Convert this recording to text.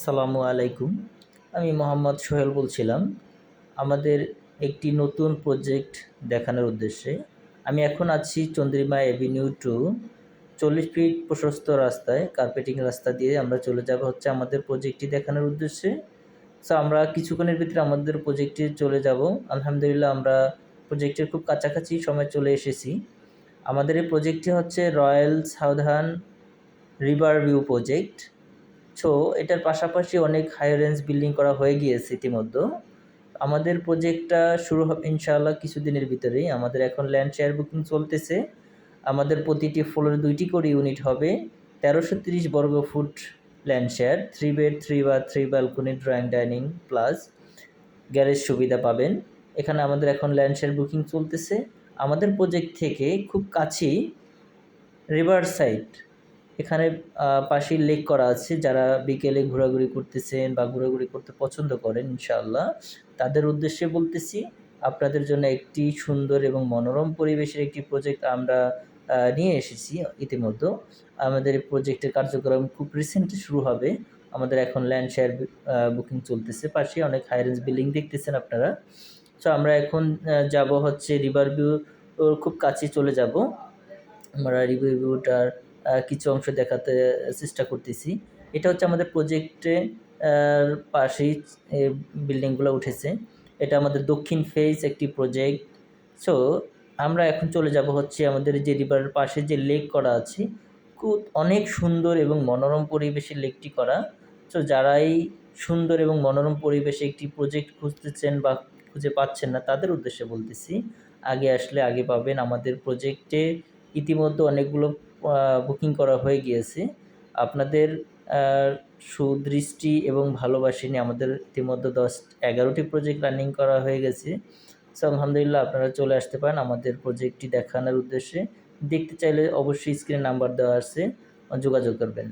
আসসালামু আলাইকুম। আমি মোহাম্মদ সোহেল বলছিলাম। আমাদের একটি নতুন প্রজেক্ট দেখানোর উদ্দেশ্যে আমি এখন আছি চন্দ্রিমা এভিনিউ টু 40 ফিট প্রশস্ত রাস্তায়, কার্পেটিং রাস্তা দিয়ে আমরা চলে যাব হচ্ছে আমাদের প্রজেক্টটি দেখানোর উদ্দেশ্যে। সো আমরা কিছুক্ষণের ভিতরে আমাদের প্রজেক্টে চলে যাব। আলহামদুলিল্লাহ আমরা প্রজেক্টের খুব কাছাকাছি সময় চলে এসেছি। আমাদের এই প্রজেক্টটি হচ্ছে royal southern river view project. So এটার পাশাপাশি অনেক হাই রেঞ্জ বিল্ডিং করা হয়ে গিয়েছে ইতিমধ্যে। আমাদের প্রজেক্টটা শুরু হবে ইনশাআল্লাহ কিছুদিনের ভিতরেই। আমাদের এখন ল্যান্ড শেয়ার বুকিং চলতেছে। আমাদের প্রতিটি ফ্লোরে 2টি করে ইউনিট হবে। 1330 বর্গ foot land share, 3 bed 3 bath 3 balcony drawing dining plus garage সুবিধা পাবেন। এখানে আমাদের এখন ল্যান্ড শেয়ার বুকিং চলতেছে। আমাদের প্রজেক্ট থেকে খুব কাছেই রিভার সাইড, এখানে পাশেই লেক করা আছে। যারা বিকেলে ঘোরাঘুরি করতেছেন বা ঘোরাঘুরি করতে পছন্দ করেন ইনশাআল্লাহ তাদের উদ্দেশ্যে বলতেছি, আপনাদের জন্য একটি সুন্দর এবং মনোরম পরিবেশের একটি প্রজেক্ট আমরা নিয়ে এসেছি ইতিমধ্যে। আমাদের এই প্রজেক্টের কার্যক্রম খুব রিসেন্টলি শুরু হবে। আমাদের এখন ল্যান্ড শেয়ার বুকিং চলতেছে। পাশে অনেক হাই রেঞ্জ বিল্ডিং দেখতেছেন আপনারা। সো আমরা এখন যাব হচ্ছে রিভার ভিউ, খুব কাছে চলে যাব। আমরা রিভার ভিউটার কিছু অংশ দেখাতে চেষ্টা করতেছি। এটা হচ্ছে আমাদের প্রজেক্টে পাশেই বিল্ডিংগুলো উঠেছে। এটা আমাদের দক্ষিণ ফেজ একটি প্রজেক্ট। সো আমরা এখন চলে যাব হচ্ছে আমাদের যে রিভারের পাশে যে লেক করা আছে, খুব অনেক সুন্দর এবং মনোরম পরিবেশে লেকটি করা। সো যারাই সুন্দর এবং মনোরম পরিবেশে একটি প্রজেক্ট খুঁজতেছেন বা খুঁজে পাচ্ছেন না তাদের উদ্দেশ্যে বলতেছি, আগে আসলে আগে পাবেন। আমাদের প্রজেক্টে ইতিমধ্যে অনেকগুলো বুকিং করা হয়ে গিয়েছে। আপনাদের সুদৃষ্টি এবং ভালোবাসা নিয়ে আমাদের ইতিমধ্যে 10-11টি প্রজেক্ট রানিং করা হয়ে গেছে। সো আলহামদুলিল্লাহ আপনারা চলে আসতে পারেন আমাদের প্রজেক্টটি দেখানোর উদ্দেশ্যে। দেখতে চাইলে অবশ্যই স্ক্রিনে নাম্বার দেওয়া আছে, যোগাযোগ করবেন।